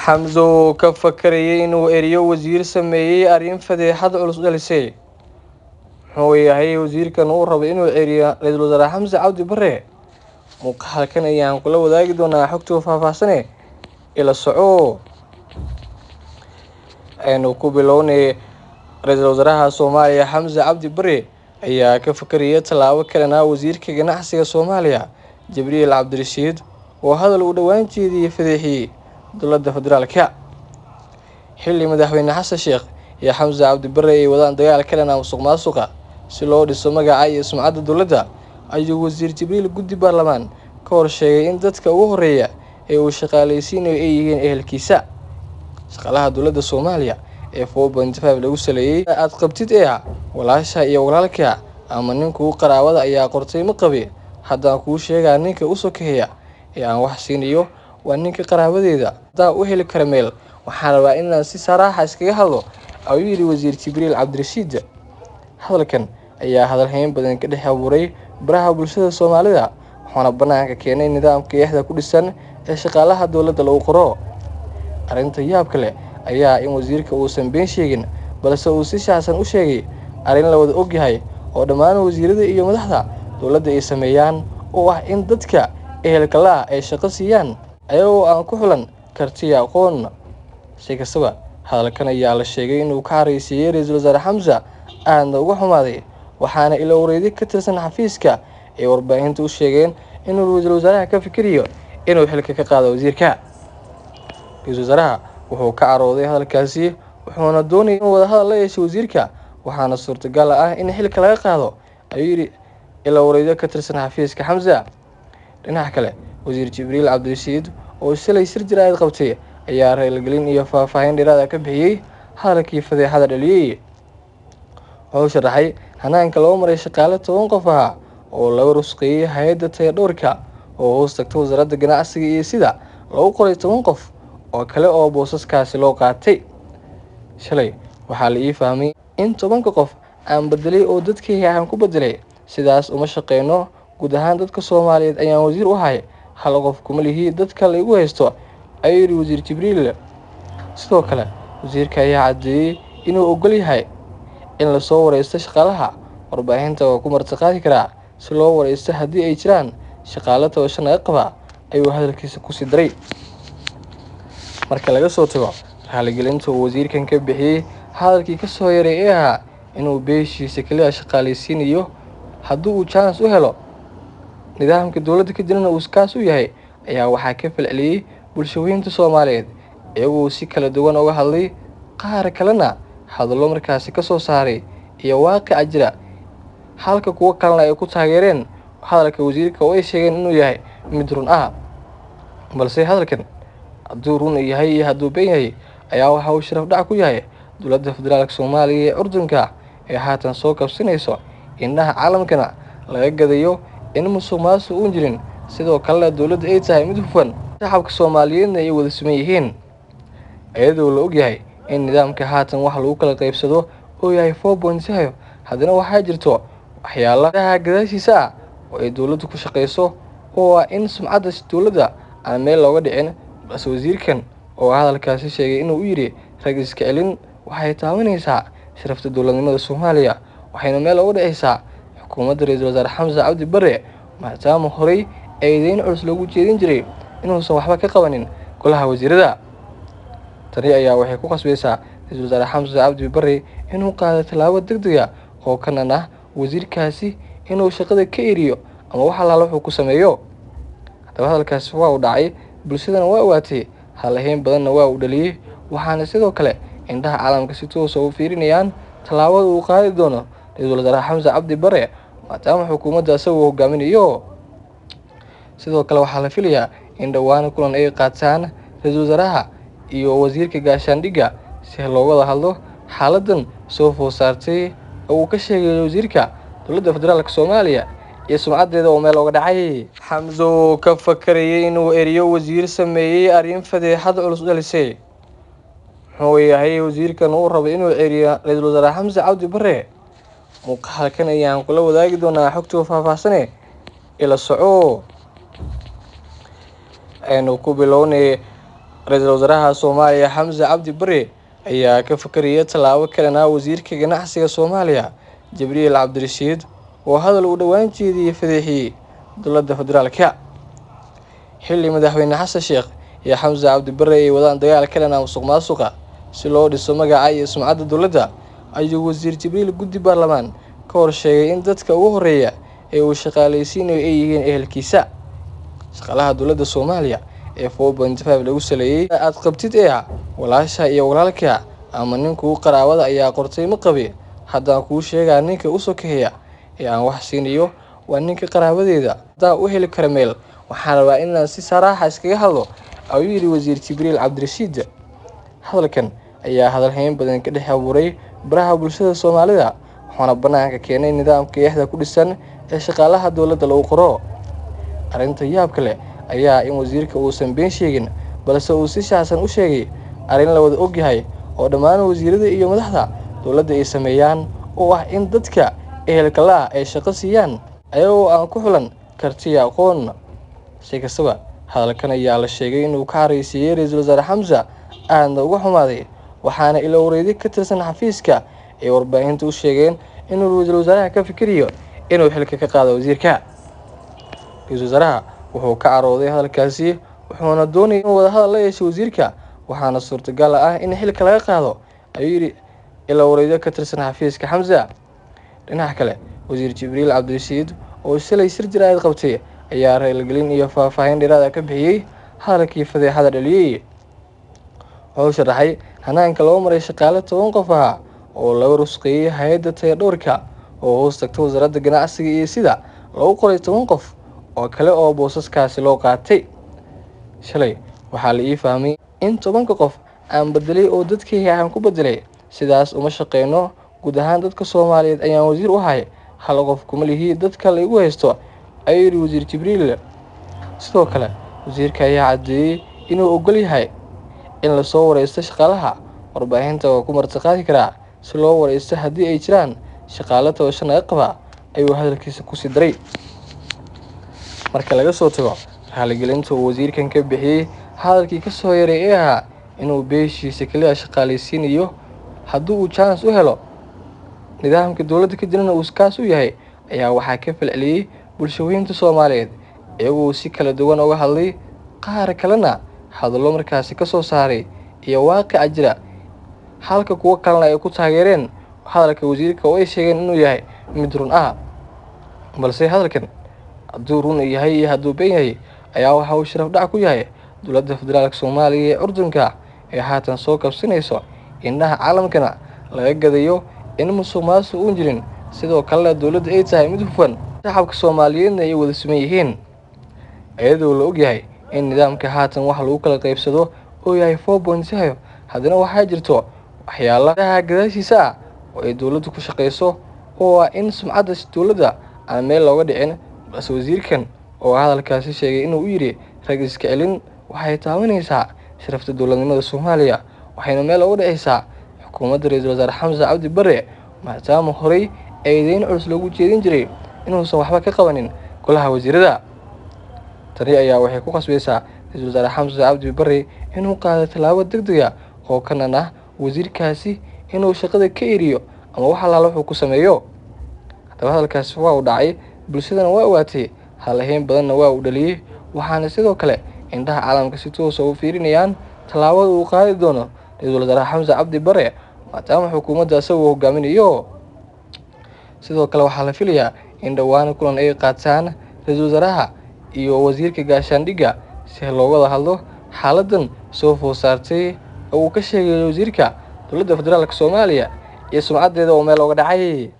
Xamzo ka fakarayay inuu eriyo wasiir sameeyay arrin fadeexad culus dhalisay. Wuxuu yahay wasiirkan uu rabo inuu eriyo Ra'iisul Wasaare Xamse Cabdi Barre. Muuqaalkan ayaan kula wadaagi doonaa xogta faahfaahsan ila soco. Aynu ku bilownay Ra'iisul Wasaaraha Soomaaliya Xamse Cabdi Barre ayaa ka fakaraya tallaabo kalena wasiirka ganacsiga Soomaaliya Jibriil Cabdirashiid oo hadal u dhawaan jeediyay fadeexiyay dowladda federaalka. Xilli madaxweyne Xasan Sheekh iyo Xamse Cabdi Barre ay wadaan dagaal kalena musuqmaasuqa si loo dhiso magaca iyo sumcadda dowladda, ayuu wasiir Jibriil guddi baarlamaan ka hor sheegay in dadka ugu horeeya ee uu shaqaaleysiinayo ay yihiin ehelkiisa. Shaqaalaha dowladda Soomaaliya ee 4.5 lagu saleeyay aad qabtid walaasha iyo walaalka ama ninkuu qaraabada ayaa qortay ma qabi. Haddaan kuu sheegaa ninka u sokeeya ee aan wax siinayo waa ninka qaraabadeeda. Haddaan u heli karo meel waxaan rabaa inaan si saraaxa iskaga hadlo, ayuu yidhi wasiir Jibriil Cabdirashiid. Hadalkan ayaa hadalhayn badan ka dhex abuuray baraha bulshada Soomaalida, waxaana banaanka keenay nidaamka eexda ku dhisan ee shaqaalaha dowladda lagu qoro. Arrinta yaabka leh ayaa in wasiirka uusan been sheegin, balse uu si shaacsan u sheegay arrin la wada ogyahay oo dhammaan wasiirada iyo madaxda dowladda ay sameeyaan, oo ah in dadka ehelka la ay shaqo siiyaan ayagoo aan ku xulan karti iyo aqoon. Si kastaba, hadalkan ayaa la sheegay inuu ka careysiiyay Ra'iisul Wasaare Xamse aadna uga xumaaday, waxaana ilo wareedi ka tirsan xafiiska ay warbaahinta u sheegeen inuu Ra'iisul Wasaaraha ka fikirayo inuu xilka ka qaado wasiirka. Ra'iisul Wasaaraha wuxuu ka carooday hadalkaasi, wuxuuna doonayay inuu wada hadal la yeesho wasiirka, waxaana suurtagal ah in xilka laga qaado, ayuu yidhi ilo wareedi ka tirsan xafiiska Xamse. Dhinaca kale, wasiir Jibriil Cabdirashiid oo shalay shir jiraa'id qabtay ayaa raaligelin iyo faahfaahin dheeraad ah ka bixiyay hadalkii fadeexada dhaliyay. Wuxuu sharaxay hanaanka loo maray shaqaale 10 qof ah oo laga rusqeeyay hay'adda tayadhowrka oo hoos tagta wasaaradda ganacsiga iyo sida loogu qoray 10 qof oo kale oo boosaskaasi loo qaatay. Shalay waxaa la ii fahmay in 10 qof aan bedelay oo dadkayga aan ku bedelay, sidaas uma shaqeyno. Guud ahaan dadka Soomaaliyeed ayaan wasiir u ahay, hal qof kuma lihi dadka la igu haysto, ayuu yidhi wasiir Jibriil. Sidoo kale, wasiirka ayaa caddeeyay inuu oggol yahay in la soo wareysto shaqaalaha. Warbaahinta waa ku martiqaadi karaa si loo wareysto haddii ay jiraan shaqaale tabasho naga qaba, ayuu hadalkiisa ku sii daray. Marka laga soo tago raaligelinta uu wasiirkan ka bixiyay hadalkii ka soo yaray ee ahaa inuu beeshiisa kaliya shaqaaleysiinayo haddii uu chance u helo, nidaamka dowladda ka jirana uu iskaas u yahay, ayaa waxaa ka falceliyay bulshooyinka Soomaaliyeed iyagoo si kala duwan uga hadlay, qaar kalena hadallo markaasi ka soo saaray iyo waaqica jira, halka kuwa kalena ay ku taageereen hadalka wasiirka oo ay sheegeen inuu yahay mid run ah. Balse hadalkan hadduu run yahay iyo hadduu been yahay ayaa waxa uu sharaf dhac ku yahay dowladda federaalka Soomaaliya ee Urdunka ee haatan soo kabsanayso, indhaha caalamkana laga gadayo in musuqmaasuq uun jirin, sidoo kalena dowladda ay tahay mid hufan, shacabka Soomaaliyeedna ay wada siman yihiin. Iyadoo la ogyahay in nidaamka haatan wax lagu kala qaybsado oo yahay 4.5, haddana waxaa jirto waxyaalaha gadaashiisa ah oo ay dowladdu ku shaqeyso, oo ah in sumcadda dowladda aan meel looga dhicin. Balse wasiirkan oo hadalkaasi sheegay inuu u yidhi rag iska celin waxay taabanaysaa sharafta dowladnimada Soomaaliya, waxayna meel uga dhacaysaa xukuumadda Ra'iisul Wasaare Xamse Cabdi Barre, maadaama horey eedayn culus loogu jeedin jiray inuusan waxba ka qabanin golaha wasiirada. Tani ayaa waxay ku qasbaysaa Ra'iisul Wasaare Xamse Cabdi Barre inuu qaado tallaabo degdeg ah oo ka dhan ah wasiirkaasi, inuu shaqada ka eriyo ama wax allaale wuxuu ku sameeyo. Haddaba hadalkaasi waa uu dhacay, bulshadana waa ogaatay, hadalhayn badanna waa uu dhaliyay, waxaana sidoo kale indhaha caalamka si toos ah u fiirinayaan tallaabada uu qaadi doono Ra'iisul Wasaare Xamse Cabdi Barre maadaama xukuumadda isagu uu hogaaminayo. Sidoo kale waxaa la filayaa in dhowaan kulan ay qaataan Ra'iisul Wasaaraha iyo wasiirka gaashaandhigga si looga wada hadlo xaaladdan soo food saartay oo uu ka sheegay wasiirka dowladda federaalka Soomaaliya iyo sumcaddeeda oo meel uga dhacay. Xamzo ka fakarayay inuu eriyo wasiir sameeyay arrin fadeexad culus dhalisay. Wuxuu yahay wasiirkan uu rabo inuu eriyo Ra'iisul Wasaare Xamse Cabdi Barre. Muuqaalkan ayaan kula wadaagi doonaa xogta faahfaahsan ila soco. Aynu ku bilownay Ra'iisul Wasaaraha Soomaaliya Xamse Cabdi Barre ayaa ka fakaraya tallaabo kalena wasiirka ganacsiga Soomaaliya Jibriil Cabdirashiid oo hadal u dhawaan jeediyay fadeexiyay dowladda federaalka. Xilli madaxweyne Xasan Sheekh iyo Xamse Cabdi Barre ay wadaan dagaal kalena musuqmaasuqa si loo dhiso magaca iyo sumcadda dowladda, ayuu wasiir Jibriil guddi baarlamaan ka hor sheegay in dadka ugu horeeya ee uu shaqaaleysiinayo ay yihiin ehelkiisa. Shaqaalaha dowladda Soomaaliya ee 4.5 lagu saleeyay aad qabtid ee walaasha iyo walaalka ama ninkuu qaraabada ayaa qortay ma qabi. Haddaan kuu sheegaa ninka u sokeeya ee aan wax siinayo waa ninka qaraabadeeda. Haddaan u heli karo meel, waxaan rabaa inaan si saraaxa iskaga hadlo, ayuu yidhi wasiir Jibriil Cabdirashiid. Hadalkan ayaa hadalhayn badan ka dhex abuuray baraha bulshada Soomaalida, waxaana banaanka keenay nidaamka eexda ku dhisan ee shaqaalaha dowladda lagu qoro. Arrinta yaabka leh ayaa in wasiirka uusan been sheegin, balse uu si shaacsan u sheegay arrin la wada ogyahay oo dhammaan wasiirada iyo madaxda dowladda ay sameeyaan, oo ah in dadka ehelka la ay shaqo siiyaan ayagoo aan ku xulan karti iyo aqoon. Si kastaba, hadalkan ayaa la sheegay inuu ka careysiiyay Ra'iisul Wasaare Xamse aadna uga xumaaday, waxaana ilo wareedi ka tirsan xafiiska ay warbaahinta u sheegeen inuu Ra'iisul Wasaaraha ka fikirayo inuu xilka ka qaado wasiirka. Ra'iisul Wasaaraha wuxuu ka carooday hadalkaasi, wuxuuna doonayay in wada hadal la yeesho wasiirka, waxaana suurtagal ah in xilka laga qaado, ayuu yidhi ilo wareedi ka tirsan xafiiska Xamse. Dhinaca kale, wasiir Jibriil Cabdirashiid oo shalay shir jaraa'id qabtay ayaa raaligelin iyo faahfaahin dheeraad ah ka bixiyay hadalkii fadeexada dhaliyay. Wuxuu sharaxay hanaanka loo maray shaqaale 10 qof ah oo laga rusqeeyay hay'adda tayadhowrka oo hoos tagta wasaaradda ganacsiga iyo sida loogu qoray 10 qof oo kale oo boosaskaasi loo qaatay. Shalay waxaa la ii fahmay in 10 qof aan bedelay oo dadkayga aan ku bedelay, sidaas uma shaqeyno. Guud ahaan dadka Soomaaliyeed ayaan wasiir u ahay, hal qof kuma lihi dadka la igu haysto, ayuu yidhi wasiir Jibriil. Sidoo kale, wasiirka ayaa caddeeyay inuu oggol yahay in la soo wareysto shaqaalaha. Warbaahinta waa ku martiqaadi karaa si loo wareysto haddii ay jiraan shaqaale tabasho naga qaba, ayuu hadalkiisa ku sii daray. Marka laga soo tago raaligelinta uu wasiirkan ka bixiyay hadalkii ka soo yaray ee ahaa inuu beeshiisa kaliya shaqaaleysiinayo haddii uu chance u helo, nidaamka dowladda ka jirana uu iskaas u yahay, ayaa waxaa ka falceliyay bulshooyinka Soomaaliyeed iyagoo si kala duwan uga hadlay, qaar kalena hadallo markaasi ka soo saaray iyo waaqica jira, halka kuwa kalena ay ku taageereen hadalka wasiirka oo ay sheegeen inuu yahay mid run ah. Balse hadalkan hadduu run yahay iyo hadduu been yahay ayaa waxa uu sharaf dhac ku yahay dowladda federaalka Soomaaliya ee Urdunka ee haatan soo kabsanayso indhaha caalamkana laga gadayo in musuqmaasuq uun jirin, sidoo kale dowladda ay tahay mid hufan, shacabka Soomaaliyeedna ay wada siman yihiin. Iyadoo la ogyahay in nidaamka haatan wax lagu kala qaybsado oo yahay 4.5, haddana waxaa jirto waxyaalaha gadaashiisa ah oo ay dowladdu ku shaqeyso, oo ah in sumcadda dowladda aan meel looga dhicin. Balse wasiirkan oo hadalkaasi sheegay inuu yidhi rag iska celin waxay taabanaysaa sharafta dowladnimada Soomaaliya, waxayna meel uga dhacaysaa xukuumadda Ra'iisul Wasaare Xamse Cabdi Barre, maadaama horey eedeyn culus loogu jeedin jiray inuusan waxba ka qabanin golaha wasiirada. Tani ayaa waxay ku qasbaysaa Ra'iisul Wasaare Xamse Cabdi Barre inuu qaado tallaabo degdeg ah oo ka dhan ah wasiirkaasi, inuu shaqada ka eriyo ama wax allaale wuxuu ku sameeyo. Haddaba hadalkaasi waa uu dhacay, bulshadana waa ogaatay, hadalhayn badanna waa uu dhaliyay, waxaana sidoo kale indhaha caalamka si toos ah u fiirinayaan tallaabada uu qaadi doono Ra'iisul Wasaare Xamse Cabdi Barre maadaama xukuumadda isagu hogaaminayo. Sidoo kale waxaa la filayaa in dhowaan kulan ay qaataan Ra'iisul Wasaaraha iyo wasiirka gaashaandhigga si looga wada hadlo xaaladdan soo food saartay oo uu ka sheegay wasiirka dowladda federaalka Soomaaliya iyo sumcaddeeda oo meel uga dhacay.